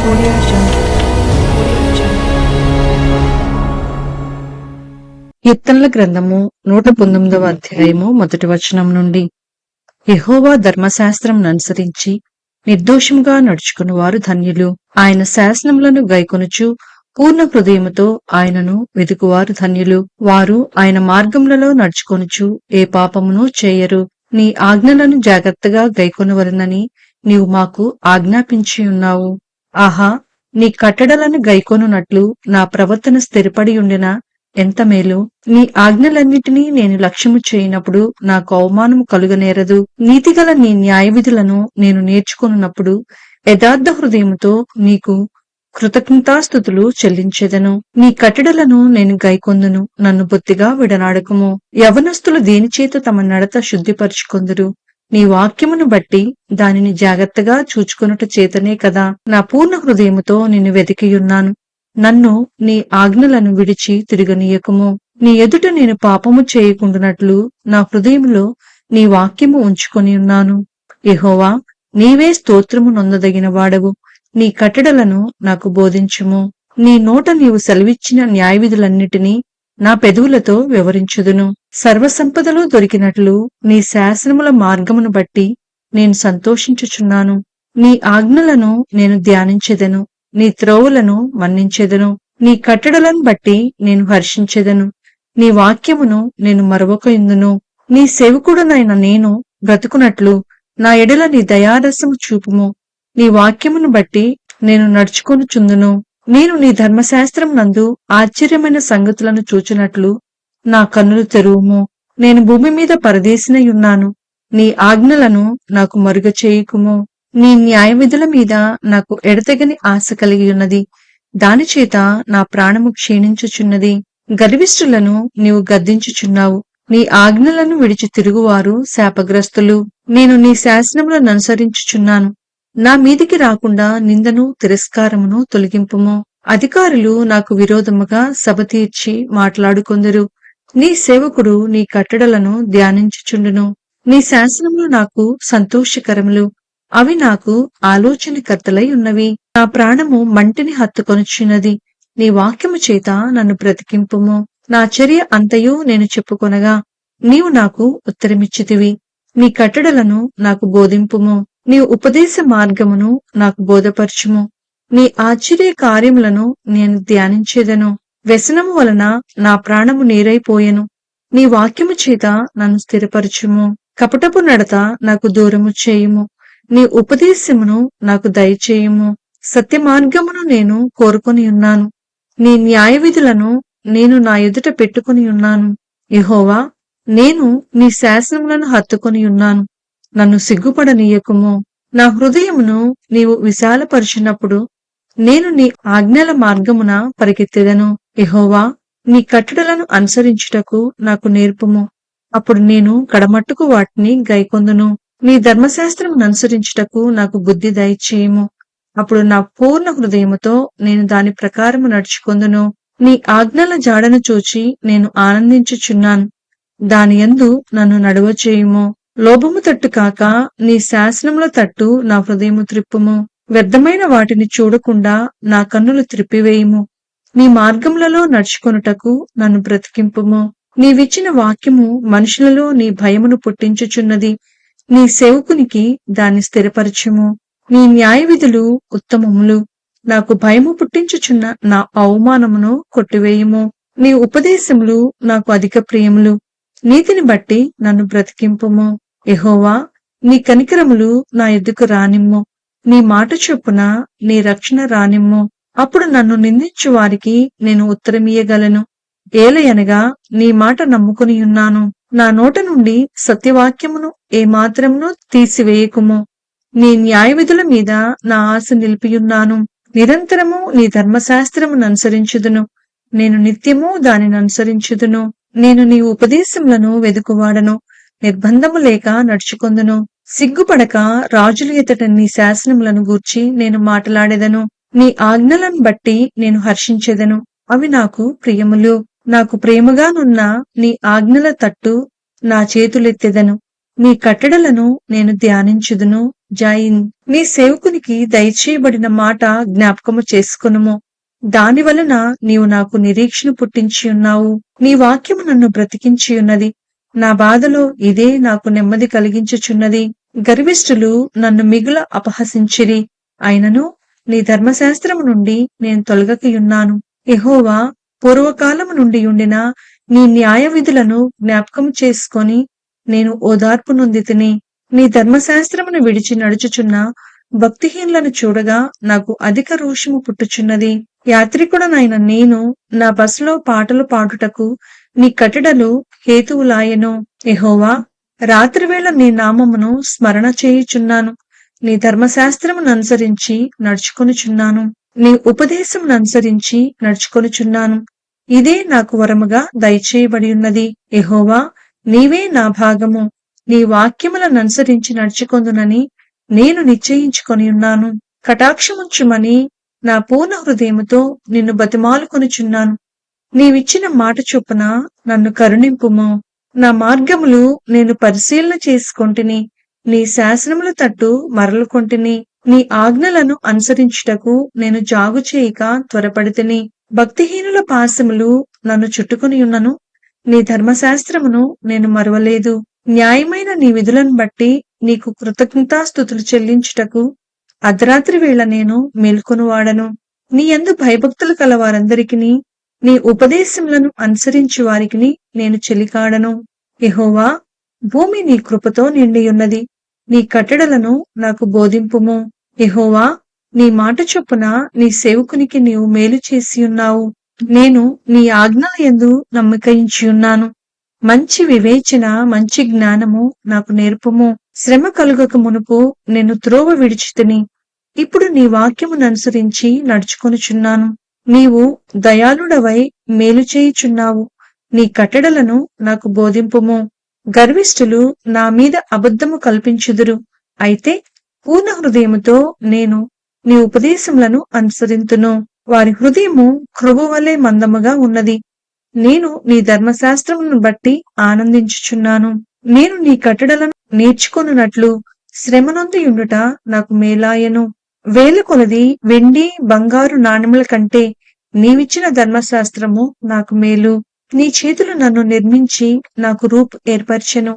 Audio Jungle. Audio Jungle. కీర్తనల గ్రంథము 119వ అధ్యాయము మొదటి వచనం నుండి. యెహోవా ధర్మశాస్త్రం అనుసరించి నిర్దోషముగా నడుచుకుని వారు ధన్యులు. ఆయన శాసనములను గైకొనుచు పూర్ణ హృదయముతో ఆయనను వెదుకువారు ధన్యులు. వారు ఆయన మార్గములలో నడుచుకొనుచు ఏ పాపమును చేయరు. నీ ఆజ్ఞలను జాగ్రత్తగా గైకొనవలెనని నీవు మాకు ఆజ్ఞాపించి ఉన్నావు. ఆహా, నీ కట్టడలను గైకొనున్నట్లు నా ప్రవర్తన స్థిరపడి ఉండిన ఎంత మేలు. నీ ఆజ్ఞలన్నిటినీ నేను లక్ష్యము చేయనప్పుడు నాకు అవమానము కలుగనేరదు. నీతిగల నీ న్యాయవిధులను నేను నేర్చుకొనున్నప్పుడు యథార్థ హృదయముతో నీకు కృతజ్ఞతాస్తుతులు చెల్లించెదను. నీ కట్టడలను నేను గైకొందును, నన్ను బొత్తిగా విడనాడకము. యవనస్తులు దేనిచేత తమ నడత శుద్ధిపరుచుకొందురు? నీ వాక్యమును బట్టి దానిని జాగ్రత్తగా చూచుకొనుట చేతనే కదా నా పూర్ణ హృదయముతో నిన్ను వెతికియున్నాను. నన్ను నీ ఆజ్ఞలను విడిచి తిరగనీయకము. నీ ఎదుట నేను పాపము చేయకుండునట్లు నా హృదయములో నీ వాక్యము ఉంచుకొని ఉన్నాను. యెహోవా, నీవే స్తోత్రము నొందదగిన వాడవు. నీ కట్టడలను నాకు బోధించుము. నీ నోట నీవు సెలవిచ్చిన న్యాయవిధులన్నిటినీ నా పెదవులతో వివరించుదును. సర్వసంపదలో దొరికినట్లు నీ శాసనముల మార్గమును బట్టి నేను సంతోషించుచున్నాను. నీ ఆజ్ఞలను నేను ధ్యానించెదను, నీ త్రోవలను మన్నించెదను. నీ కట్టడలను బట్టి నేను హర్షించెదను, నీ వాక్యమును నేను మరవకయుందును. నీ సేవకుడనైన నేను బ్రతుకునట్లు నా ఎడల నీ దయారసము చూపుము. నీ వాక్యమును బట్టి నేను నడుచుకొనుచుందును. నేను నీ ధర్మశాస్త్రం నందు ఆశ్చర్యమైన సంగతులను చూచినట్లు నా కన్నులు తెరువుము. నేను భూమి మీద పరదేశినయున్నాను. నీ ఆజ్ఞలను నాకు మరుగ చేయుకుము. నీ న్యాయవిధుల మీద నాకు ఎడతెగని ఆశ కలిగి ఉన్నది. దానిచేత నా ప్రాణము క్షీణించుచున్నది. గర్విష్ఠులను నీవు గద్దించుచున్నావు. నీ ఆజ్ఞలను విడిచి తిరుగువారు శాపగ్రస్తులు. నేను నీ శాసనములను అనుసరించుచున్నాను. నా మీదికి రాకుండా నిందను తిరస్కారమును తొలగింపుము. అధికారులు నాకు విరోధముగా సభ తీర్చి మాట్లాడుకొందురు. నీ సేవకుడు నీ కట్టడలను ధ్యానించుచుండును. నీ శాసనములు నాకు సంతోషకరములు, అవి నాకు ఆలోచనకర్తలై ఉన్నవి. నా ప్రాణము మంటిని హత్తుకొనుచున్నది. నీ వాక్యము చేత నన్ను బ్రతికింపుము. నా చర్య అంతయు నేను చెప్పుకొనగా నీవు నాకు ఉత్తరమిచ్చితివి. నీ కట్టడలను నాకు బోధింపుము. నీ ఉపదేశ మార్గమును నాకు బోధపరచుము. నీ ఆశ్చర్య కార్యములను నేను ధ్యానించేదను. వ్యసనము వలన నా ప్రాణము నీరైపోయెను. నీ వాక్యము చేత నన్ను స్థిరపరచుము. కపటపు నడత నాకు దూరము చేయుము. నీ ఉపదేశమును నాకు దయచేయుము. సత్య మార్గమును నేను కోరుకొని ఉన్నాను. నీ న్యాయవిధులను నేను నా ఎదుట పెట్టుకుని ఉన్నాను. యెహోవా, నేను నీ శాసనములను హత్తుకొని ఉన్నాను. నన్ను సిగ్గుపడనీయకుము. నా హృదయమును నీవు విశాలపరిచినప్పుడు నేను నీ ఆజ్ఞల మార్గమున పరిగెత్తెదను. యెహోవా, నీ కట్టడలను అనుసరించుటకు నాకు నేర్పుము. అప్పుడు నేను కడమట్టుకు వాటిని గైకొందును. నీ ధర్మశాస్త్రమును అనుసరించుటకు నాకు బుద్ధి దయచేయుము. అప్పుడు నా పూర్ణ హృదయముతో నేను దాని ప్రకారము నడుచుకొందును. నీ ఆజ్ఞల జాడను చూచి నేను ఆనందించుచున్నాను. దాని యందు నన్ను నడవచేయుము. లోభము తట్టు కాక నీ శాసనముల తట్టు నా హృదయము త్రిప్పుము. వ్యర్థమైన వాటిని చూడకుండా నా కన్నులు త్రిప్పివేయుము. నీ మార్గములలో నడుచుకొనుటకు నన్ను బ్రతికింపుము. నీవిచ్చిన వాక్యము మనుషులలో నీ భయమును పుట్టించుచున్నది. నీ సేవకునికి దాన్ని స్థిరపరచుము. నీ న్యాయవిధులు ఉత్తమములు. నాకు భయము పుట్టించుచున్న నా అవమానమును కొట్టివేయుము. నీ ఉపదేశములు నాకు అధిక ప్రియములు. నీతిని బట్టి నన్ను బ్రతికింపుము. యెహోవా, నీ కనికరములు నా ఎద్దుకు రానిమ్ము. నీ మాట చొప్పున నీ రక్షణ రానిమ్ము. అప్పుడు నన్ను నిందించు వారికి నేను ఉత్తరమియ్యగలను. ఏలయనగా నీ మాట నమ్ముకుని ఉన్నాను. నా నోట నుండి సత్యవాక్యమును ఏమాత్రమును తీసివేయకుము. నీ న్యాయవిధుల మీద నా ఆశ నిలిపియున్నాను. నిరంతరము నీ ధర్మశాస్త్రమును అనుసరించుదును. నేను నిత్యము దానిని అనుసరించుదును. నేను నీ ఉపదేశములను వెదుకువాడను. నిర్బంధము లేక నడుచుకొందును. సిగ్గుపడక రాజుల ఎదుట నీ శాసనములను గూర్చి నేను మాట్లాడెదను. నీ ఆజ్ఞలను బట్టి నేను హర్షించెదను. అవి నాకు ప్రియములు. నాకు ప్రేమగానున్న నీ ఆజ్ఞల తట్టు నా చేతులెత్తెదను. నీ కట్టడలను నేను ధ్యానించుదును. జాయిన్. నీ సేవకునికి దయచేయబడిన మాట జ్ఞాపకము చేసుకొనుము. దాని వలన నీవు నాకు నిరీక్షణ పుట్టించి ఉన్నావు. నీ వాక్యము నన్ను బ్రతికించి ఉన్నది. నా బాధలో ఇదే నాకు నెమ్మది కలిగించుచున్నది. గర్విష్ఠులు నన్ను మిగుల అపహసించిరి, అయినను నీ ధర్మశాస్త్రము నుండి నేను తొలగకయున్నాను. యెహోవా, పూర్వకాలము నుండి ఉండిన నీ న్యాయ విధులను జ్ఞాపకం చేసుకొని నేను ఓదార్పు నొందితిని. నీ ధర్మశాస్త్రమును విడిచి నడుచుచున్న భక్తిహీనులను చూడగా నాకు అధిక రోషము పుట్టుచున్నది. యాత్రికుడనైన నేను నా బస్సులో పాటలు పాడుటకు నీ కట్టడలు హేతువులాయెను. యెహోవా, రాత్రివేళ నీ నామమును స్మరణ చేయుచున్నాను. నీ ధర్మశాస్త్రమును అనుసరించి నడుచుకొనుచున్నాను. నీ ఉపదేశమును అనుసరించి నడుచుకొనుచున్నాను. ఇదే నాకు వరముగా దయచేయబడి ఉన్నది. యెహోవా, నీవే నా భాగము. నీ వాక్యములను అనుసరించి నడుచుకొందునని నేను నిశ్చయించుకొని ఉన్నాను. కటాక్షముంచుమని నా పూర్ణ హృదయముతో నిన్ను బతిమాలుకొనుచున్నాను. నీవిచ్చిన మాట చొప్పున నన్ను కరుణింపుము. నా మార్గములు నేను పరిశీలన చేసుకొంటిని. నీ శాసనముల తట్టు మరలుకొంటిని. నీ ఆజ్ఞలను అనుసరించుటకు నేను జాగు చేయక త్వరపడితిని. భక్తిహీనుల పాశములు నన్ను చుట్టుకొని ఉన్నను. నీ ధర్మశాస్త్రమును నేను మరువలేదు. న్యాయమైన నీ విధులను బట్టి నీకు కృతజ్ఞతాస్తుతులు చెల్లించుటకు అర్ధరాత్రి వేళ నేను మేల్కొనువాడను. నీ యందు భయభక్తులు కల వారందరికిని, నీ ఉపదేశములను అనుసరించు వారికిని నేను చెలికాడను. యెహోవా, భూమి నీ కృపతో నిండియున్నది. నీ కట్టడలను నాకు బోధింపుము. యెహోవా, నీ మాట చొప్పున నీ సేవకునికి నీవు మేలు చేసి ఉన్నావు. నేను నీ ఆజ్ఞల యందు నమ్మకయించియున్నాను. మంచి వివేచన, మంచి జ్ఞానము నాకు నేర్పుము. శ్రమ కలుగక మునుపు నేను త్రోవ విడిచితిని. ఇప్పుడు నీ వాక్యమును అనుసరించి నడుచుకొనుచున్నాను. నీవు దయాళుడవై మేలు చేయుచున్నావు. నీ కట్టడలను నాకు బోధింపుము. గర్విష్ఠులు నా మీద అబద్ధము కల్పించుదురు. అయితే పూర్ణ హృదయముతో నేను నీ ఉపదేశములను అనుసరింతును. వారి హృదయము కృబవలే మందముగా ఉన్నది. నేను నీ ధర్మశాస్త్రమును బట్టి ఆనందించుచున్నాను. నేను నీ కట్టడలను నేర్చుకొనున్నట్లు శ్రమనొందియుండుట నాకు మేలాయెను. వేల కొలది వెండి బంగారు నాణెముల కంటే నీవిచ్చిన ధర్మశాస్త్రము నాకు మేలు. నీ చేతులు నన్ను నిర్మించి నాకు రూపు ఏర్పరచెను.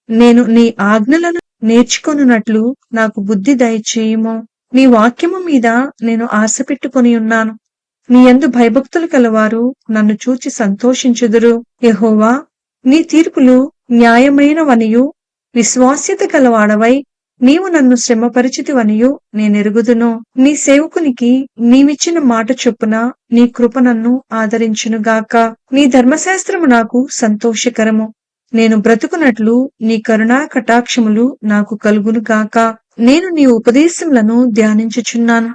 నేను నీ ఆజ్ఞలను నేర్చుకొనున్నట్లు నాకు బుద్ధి దయచేయుము. నీ వాక్యము మీద నేను ఆశ పెట్టుకొని ఉన్నాను. నీ యందు భయభక్తులు కలవారు నన్ను చూచి సంతోషించుదురు. యెహోవా, నీ తీర్పులు న్యాయమైనవనియు విశ్వాస్యత కలవాడవై నీవు నన్ను శ్రమపరిచితివనియు నేనెరుగుదును. నీ సేవకునికి నీవిచ్చిన మాట చొప్పున నీ కృప నన్ను ఆదరించునుగాక. నీ ధర్మశాస్త్రము నాకు సంతోషకరము. నేను బ్రతుకునట్లు నీ కరుణా కటాక్షములు నాకు కలుగునుగాక. నేను నీ ఉపదేశములను ధ్యానించుచున్నాను.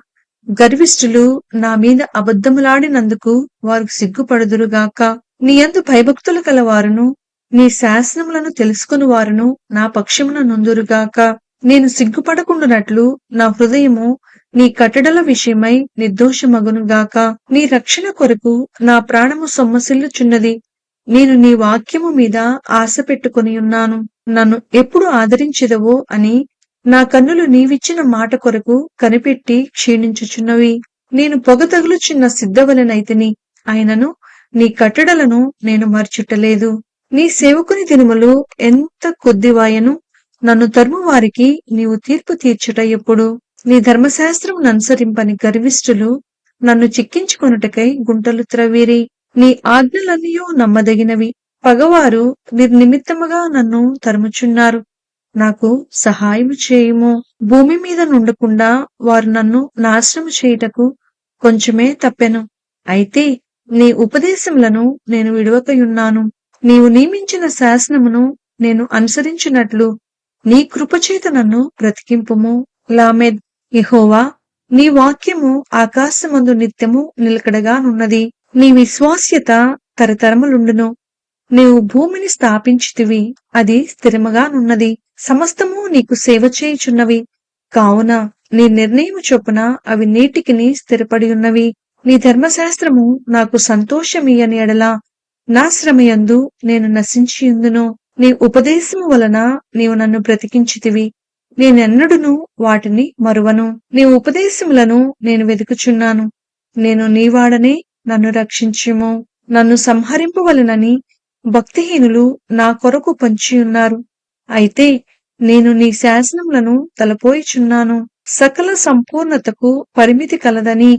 గర్విష్ఠులు నా మీద అబద్ధములాడినందుకు వారు సిగ్గుపడుదురుగాక. నీ యందు భయభక్తులు కలవారును నీ శాసనములను తెలుసుకుని వారును నా పక్షమున నుందురుగాక. నేను సిగ్గుపడకుండునట్లు నా హృదయము నీ కట్టడల విషయమై నిర్దోషమగునుగాక. నీ రక్షణ కొరకు నా ప్రాణము సొమ్మసిల్లుచున్నది. నేను నీ వాక్యము మీద ఆశ పెట్టుకొని ఉన్నాను. నన్ను ఎప్పుడు ఆదరించెదవో అని నా కన్నులు నీవిచ్చిన మాట కొరకు కనిపెట్టి క్షీణించుచున్నవి. నేను పొగ తగులుచున్న సిద్ధవలెనైతిని, అయినను నీ కట్టడలను నేను మర్చుటలేదు. నీ సేవకుని దినములు ఎంత కొద్దివాయను. నన్ను తరుము వారికి నీవు తీర్పు తీర్చుట ఎప్పుడు? నీ ధర్మశాస్త్రమును అనుసరింపని గర్విష్ఠులు నన్ను చిక్కించుకొనుటకై గుంటలు త్రవ్విరి. నీ ఆజ్ఞలన్నయూ నమ్మదగినవి. పగవారు నిర్నిమిత్తముగా నన్ను తరుముచున్నారు. నాకు సహాయము చేయుము. భూమి మీద నుండకుండా వారు నన్ను నాశనము చేయుటకు కొంచెమే తప్పెను. అయితే నీ ఉపదేశములను నేను విడువకయున్నాను. నీవు నియమించిన శాసనమును నేను అనుసరించినట్లు నీ కృపచేత నన్ను బ్రతికింపుము. లామెద్. యెహోవా, నీ వాక్యము ఆకాశమందు నిత్యము నిలకడగానున్నది. నీ విశ్వాస్యత తరతరములుండును. నీవు భూమిని స్థాపించితివి, అది స్థిరముగానున్నది. సమస్తము నీకు సేవ చేయుచున్నవి. కావున నీ నిర్ణయము చొప్పున అవి నీటికిని స్థిరపడి ఉన్నవి. నీ ధర్మశాస్త్రము నాకు సంతోషమియ్యని ఎడల నా శ్రమయందు నేను నశించియుందును. నీ ఉపదేశము వలన నీవు నన్ను బ్రతికించితివి. నేనెన్నడును వాటిని మరువను. నీ ఉపదేశములను నేను వెదుకుచున్నాను. నేను నీవాడనే, నన్ను రక్షించుము. నన్ను సంహరింపవలెనని భక్తిహీనులు నా కొరకు పొంచియున్నారు. అయితే నేను నీ శాసనములను తలపోయిచున్నాను. సకల సంపూర్ణతకు పరిమితి కలదని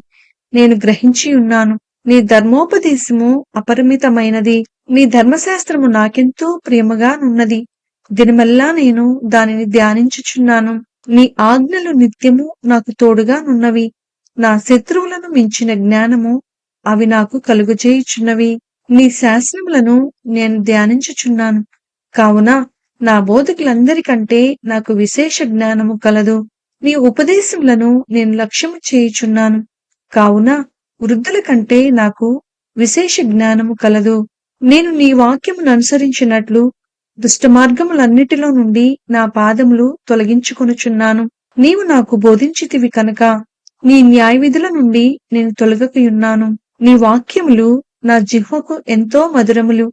నేను గ్రహించియున్నాను. నీ ధర్మోపదేశము అపరిమితమైనది. నీ ధర్మశాస్త్రము నాకెంతో ప్రియముగా నున్నది. దినమెల్లా నేను దానిని ధ్యానించుచున్నాను. నీ ఆజ్ఞలు నిత్యము నాకు తోడుగా నున్నవి. నా శత్రువులను మించిన జ్ఞానము అవి నాకు కలుగజేయుచున్నవి. నీ శాసనములను నేను ధ్యానించుచున్నాను. కావున నా బోధకులందరికంటే నాకు విశేష జ్ఞానము కలదు. నీ ఉపదేశములను నేను లక్ష్యము చేయుచున్నాను. కావున వృద్ధుల కంటే నాకు విశేష జ్ఞానము కలదు. నేను నీ వాక్యమును అనుసరించినట్లు దుష్టమార్గములన్నిటిలో నుండి నా పాదములు తొలగించుకొనుచున్నాను. నీవు నాకు బోధించితివి కనుక నీ న్యాయవిధుల నుండి నేను తొలగకయున్నాను. నీ వాక్యములు నా జిహ్వకు ఎంతో మధురములు.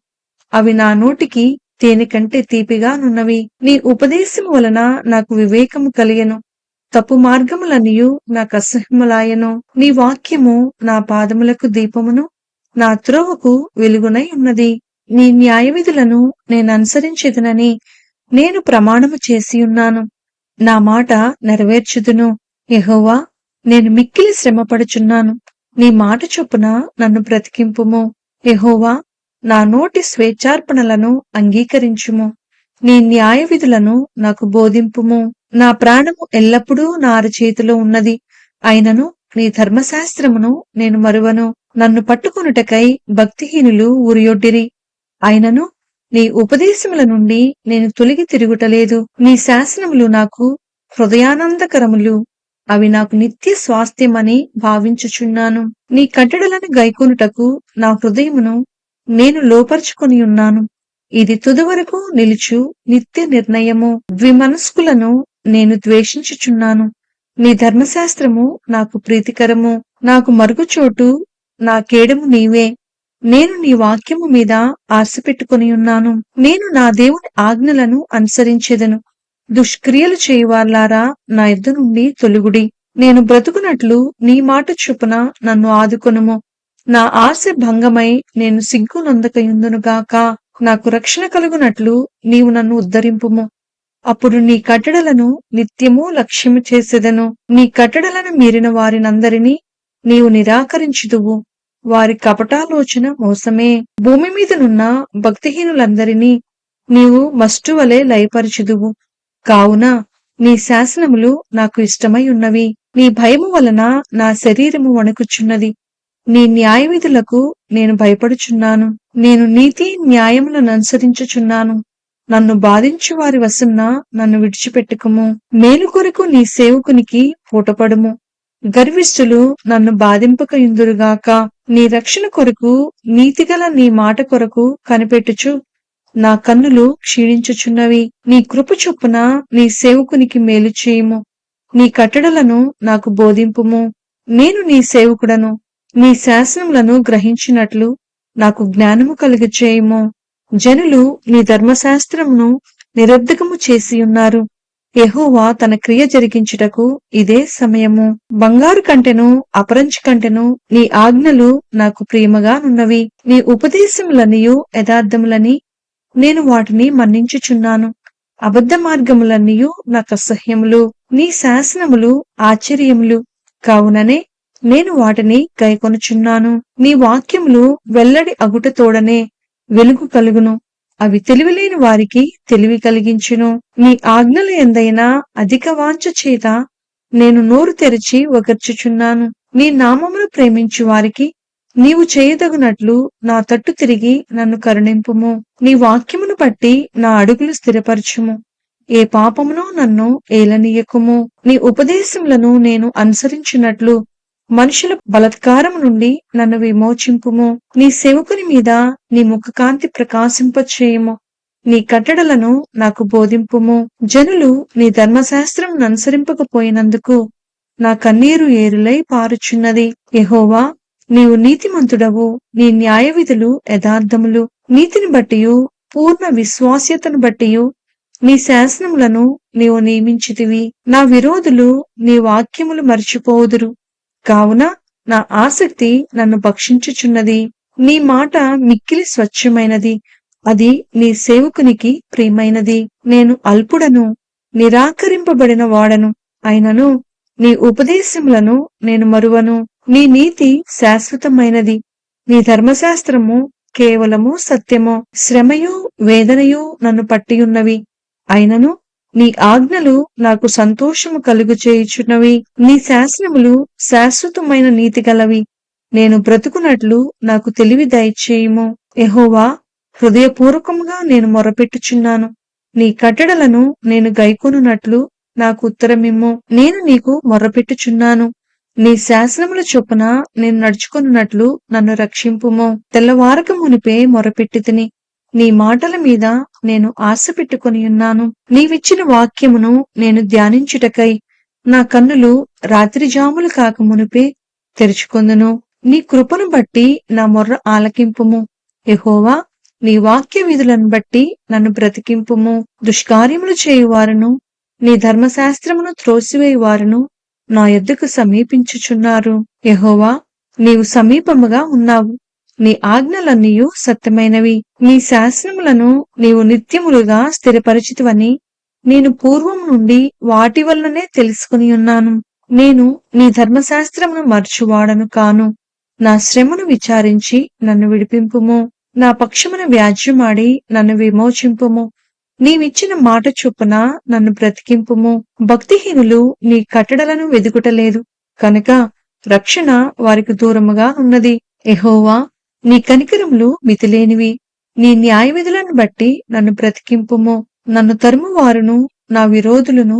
అవి నా నోటికి తేనె కంటే తీపిగా నున్నవి. నీ ఉపదేశము వలన నాకు వివేకము కలిగెను. తప్పు మార్గములనియు నాకు అసహ్యములాయెను. నీ వాక్యము నా పాదములకు దీపమును, నా త్రోవకు వెలుగునై ఉన్నది. నీ న్యాయవిధులను నేననుసరించెదనని నేను ప్రమాణము చేసియున్నాను. నా మాట నెరవేర్చుదును. యెహోవా, నేను మిక్కిలి శ్రమపడుచున్నాను. నీ మాట చొప్పున నన్ను బ్రతికింపుము. యెహోవా, నా నోటి స్వేచ్ఛార్పణలను అంగీకరించుము. నీ న్యాయవిధులను నాకు బోధింపుము. నా ప్రాణము ఎల్లప్పుడూ నా అరచేతిలో ఉన్నది. అయినను నీ ధర్మశాస్త్రమును నేను మరువను. నన్ను పట్టుకొనుటకై భక్తిహీనులు ఉరియొడ్డిరి. అయినను నీ ఉపదేశముల నుండి నేను తొలగి తిరుగుటలేదు. నీ శాసనములు నాకు హృదయానందకరములు. అవి నాకు నిత్య స్వాస్థ్యమని భావించుచున్నాను. నీ కట్టడలను గైకొనుటకు నా హృదయమును నేను లోపర్చుకొని ఉన్నాను. ఇది తుదవరకు నిలుచు నిత్య నిర్ణయము. ద్విమనస్కులను నేను ద్వేషించుచున్నాను. నీ ధర్మశాస్త్రము నాకు ప్రీతికరము. నాకు మరుగుచోటు, నా కేడము నీవే. నేను నీ వాక్యము మీద ఆశ పెట్టుకొని ఉన్నాను. నేను నా దేవుని ఆజ్ఞలను అనుసరించెదను. దుష్క్రియలు చేయువార్లారా, నా యొద్ద నుండి తొలగుడి. నేను బ్రతుకునట్లు నీ మాట చొప్పున నన్ను ఆదుకొనుము. నా ఆశ భంగమై నేను సిగ్గు నొందకయుందునుగాక. నాకు రక్షణ కలుగునట్లు నీవు నన్ను ఉద్ధరింపుము. అప్పుడు నీ కట్టడలను నిత్యము లక్ష్యము చేసెదను. నీ కట్టడలను మీరిన వారినందరినీ నీవు నిరాకరించుదువు. వారి కపటాలోచన మోసమే. భూమి మీదనున్న భక్తిహీనులందరినీ నీవు మస్టువలే లయపరచుదువు. కావున నీ శాసనములు నాకు ఇష్టమై ఉన్నవి. నీ భయము వలన నా శరీరము వణుకుచున్నది. నీ న్యాయవిధులకు నేను భయపడుచున్నాను. నేను నీతి న్యాయములను అనుసరించుచున్నాను. నన్ను బాధించు వారి వశమున నన్ను విడిచిపెట్టుకుము. మేలు కొరకు నీ సేవకునికి పూటపడుము. గర్విష్ఠులు నన్ను బాధింపకయుందురుగాక. నీ రక్షణ కొరకు నీతిగల నీ మాట కొరకు కనిపెట్టుచు నా కన్నులు క్షీణించుచున్నవి. నీ కృప చొప్పున నీ సేవకునికి మేలు చేయుము. నీ కట్టడలను నాకు బోధింపుము. నేను నీ సేవకుడను. నీ శాసనములను గ్రహించినట్లు నాకు జ్ఞానము కలుగచేయుము. జనులు నీ ధర్మశాస్త్రమును నిరర్ధకము చేసియున్నారు. యెహోవా తన క్రియ జరిగించుటకు ఇదే సమయము. బంగారు కంటెను అపరంజి కంటెను నీ ఆజ్ఞలు నాకు ప్రియముగా నున్నవి. నీ ఉపదేశములనియు యథార్థములని నేను వాటిని మన్నించుచున్నాను. అబద్ధ మార్గములన్నీయు నాకు అసహ్యములు. నీ శాసనములు ఆశ్చర్యములు. కావుననే నేను వాటిని గైకొనుచున్నాను. నీ వాక్యములు వెల్లడి అగుట తోడనే వెలుగు కలుగును. అవి తెలివిలేని వారికి తెలివి కలిగించును. నీ ఆజ్ఞల ఎందైనా అధిక వాంఛ చేత నేను నోరు తెరిచి వగర్చుచున్నాను. నీ నామమును ప్రేమించు వారికి నీవు చేయదగునట్లు నా తట్టు తిరిగి నన్ను కరుణింపుము. నీ వాక్యమును బట్టి నా అడుగులు స్థిరపరచుము. ఏ పాపమునో నన్ను ఏలనీయకుము. నీ ఉపదేశములను నేను అనుసరించినట్లు మనుషుల బలాత్కారము నుండి నన్ను విమోచింపుము. నీ సేవకుని మీద నీ ముఖకాంతి ప్రకాశింపచేయుము. నీ కట్టడలను నాకు బోధింపుము. జనులు నీ ధర్మశాస్త్రం అనుసరింపకపోయినందుకు నా కన్నీరు ఏరులై పారుచున్నది. యెహోవా, నీవు నీతిమంతుడవు. నీ న్యాయవిధులు యథార్థములు. నీతిని బట్టియు పూర్ణ విశ్వాస్యతను బట్టియు నీ శాసనములను నీవు నియమించితివి. నా విరోధులు నీ వాక్యములు మరచిపోవుదురు. కావున నా ఆసక్తి నన్ను భక్షించుచున్నది. నీ మాట మిక్కిలి స్వచ్ఛమైనది, అది నీ సేవకునికి ప్రియమైనది. నేను అల్పుడను, నిరాకరింపబడిన వాడను అయినను నీ ఉపదేశములను నేను మరువను. నీ నీతి శాశ్వతమైనది, నీ ధర్మశాస్త్రము కేవలము సత్యము. శ్రమయు వేదనయు నన్ను పట్టియున్నవి, అయినను నీ ఆజ్ఞలు నాకు సంతోషము కలుగు చేయుచున్నవి. నీ శాసనములు శాశ్వతమైన నీతి గలవి. నేను బ్రతుకున్నట్లు నాకు తెలివి దయచేయుము. యెహోవా, హృదయపూర్వకముగా నేను మొరపెట్టుచున్నాను. నీ కట్టడలను నేను గైకొనున్నట్లు నాకు ఉత్తరమిమ్ము. నేను నీకు మొర్రపెట్టుచున్నాను. నీ శాసనముల చొప్పున నేను నడుచుకొనున్నట్లు నన్ను రక్షింపుము. తెల్లవారక మునిపే మొరపెట్టితిని, నీ మాటల మీద నేను ఆశ పెట్టుకొని ఉన్నాను. నీవిచ్చిన వాక్యమును నేను ధ్యానించుటకై నా కన్నులు రాత్రి జాములు కాక మునిపే తెరుచుకొందును. నీ కృపను బట్టి నా మొర్ర ఆలకింపుము. యెహోవా, నీ వాక్య విధులను బట్టి నన్ను బ్రతికింపుము. దుష్కార్యములు చేయువారును నీ ధర్మశాస్త్రమును త్రోసివేయువారును నా యొద్దకు సమీపించుచున్నారు. యెహోవా, నీవు సమీపముగా ఉన్నావు. నీ ఆజ్ఞలన్నీయు సత్యమైనవి. నీ శాసనములను నీవు నిత్యములుగా స్థిరపరిచితివని నేను పూర్వం నుండి వాటి వల్లనే తెలుసుకుని ఉన్నాను. నేను నీ ధర్మశాస్త్రమును మరచువాడను కాను. నా శ్రమను విచారించి నన్ను విడిపింపుము. నా పక్షమున వ్యాజ్యమాడి నన్ను విమోచింపుము. నీవిచ్చిన మాట చొప్పున నన్ను బ్రతికింపుము. భక్తిహీనులు నీ కట్టడలను వెదుకుటలేదు కనుక రక్షణ వారికి దూరముగా ఉన్నది. యెహోవా, నీ కనికరములు మితిలేనివి. నీ న్యాయ విధులను బట్టి నన్ను బ్రతికింపుము. నన్ను తరుమువారును నా విరోధులను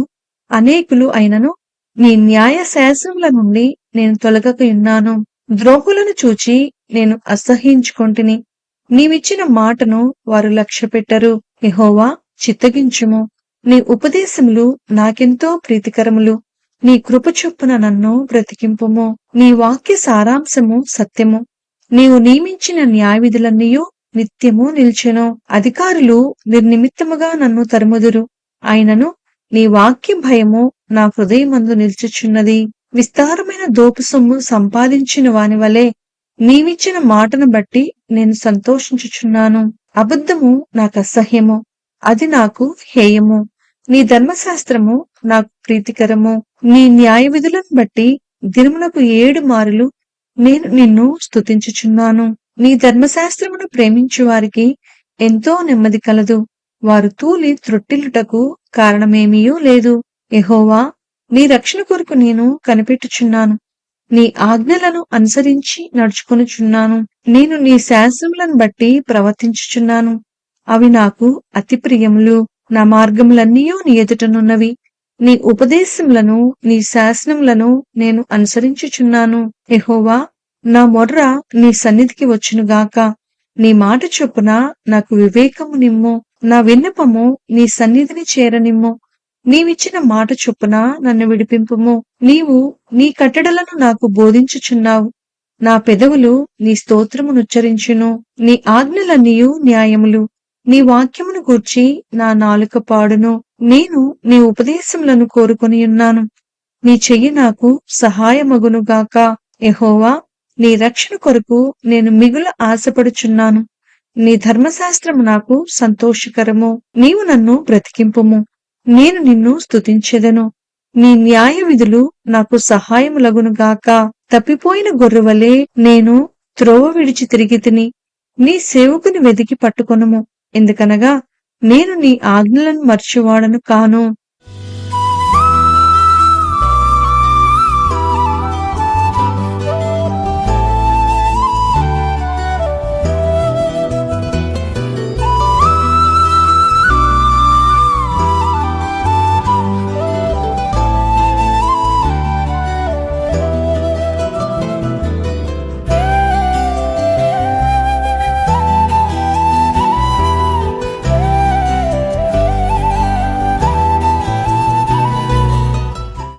అనేకులు అయినను నీ న్యాయ శాసనముల నుండి నేను తొలగకయున్నాను. ద్రోహులను చూచి నేను అసహ్యించుకొంటిని. నీవిచ్చిన మాటను వారు లక్ష్యపెట్టరు. యెహోవా, చిత్తగించుము. నీ ఉపదేశములు నాకెంతో ప్రీతికరములు. నీ కృప చొప్పున నన్ను బ్రతికింపుము. నీ వాక్య సారాంశము సత్యము. నీవు నియమించిన న్యాయవిధులన్నీయు నిత్యము నిల్చెను. అధికారులు నిర్నిమిత్తముగా నన్ను తరుముదురు, అయినను నీ వాక్య భయము నా హృదయమందు నిల్చుచున్నది. విస్తారమైన దోపు సొమ్ము సంపాదించిన వాని వలె నీవిచ్చిన మాటను బట్టి నేను సంతోషించుచున్నాను. అబద్ధము నాకు అసహ్యము, అది నాకు హేయము. నీ ధర్మశాస్త్రము నాకు ప్రీతికరము. నీ న్యాయ విధులను బట్టి దినములకు 7 మారులు నేను నిన్ను స్తుతించుచున్నాను. నీ ధర్మశాస్త్రమును ప్రేమించు వారికి ఎంతో నెమ్మది కలదు. వారు తూలి త్రొట్టిల్లుటకు కారణమేమీయూ లేదు. యెహోవా, నీ రక్షణ కొరకు నేను కనిపెట్టుచున్నాను. నీ ఆజ్ఞలను అనుసరించి నడుచుకొనుచున్నాను. నేను నీ శాసనములను బట్టి ప్రవర్తించుచున్నాను. అవి నాకు అతి ప్రియములు. నా మార్గములన్నీయూ నీ ఎదుటనున్నవి. నీ ఉపదేశములను నీ శాసనములను నేను అనుసరించుచున్నాను. యెహోవా, నా మొర్ర నీ సన్నిధికి వచ్చునుగాక. నీ మాట చొప్పున నాకు వివేకము నిమ్ము. నా విన్నపము నీ సన్నిధిని చేరనిమ్ము. నీవిచ్చిన మాట చొప్పున నన్ను విడిపింపుము. నీవు నీ కట్టడలను నాకు బోధించుచున్నావు. నా పెదవులు నీ స్తోత్రమునుచ్చరించును. నీ ఆజ్ఞలన్నీయు న్యాయములు. నీ వాక్యమును గూర్చి నా నాలుక పాడును. నేను నీ ఉపదేశములను కోరుకొని ఉన్నాను. నీ చెయ్యి నాకు సహాయమగునుగాక. యెహోవా, నీ రక్షణ కొరకు నేను మిగుల ఆశపడుచున్నాను. నీ ధర్మశాస్త్రము నాకు సంతోషకరము. నీవు నన్ను బ్రతికింపుము. నేను నిన్ను స్తుతించెదను. నీ న్యాయ విధులు నాకు సహాయములగునుగాక. తప్పిపోయిన గొర్రెవలే నేను త్రోవ విడిచి తిరిగి తిని. నీ సేవకుని వెదికి పట్టుకొనుము. ఎందుకనగా నేను నీ ఆజ్ఞలను మర్చివాడను కాను.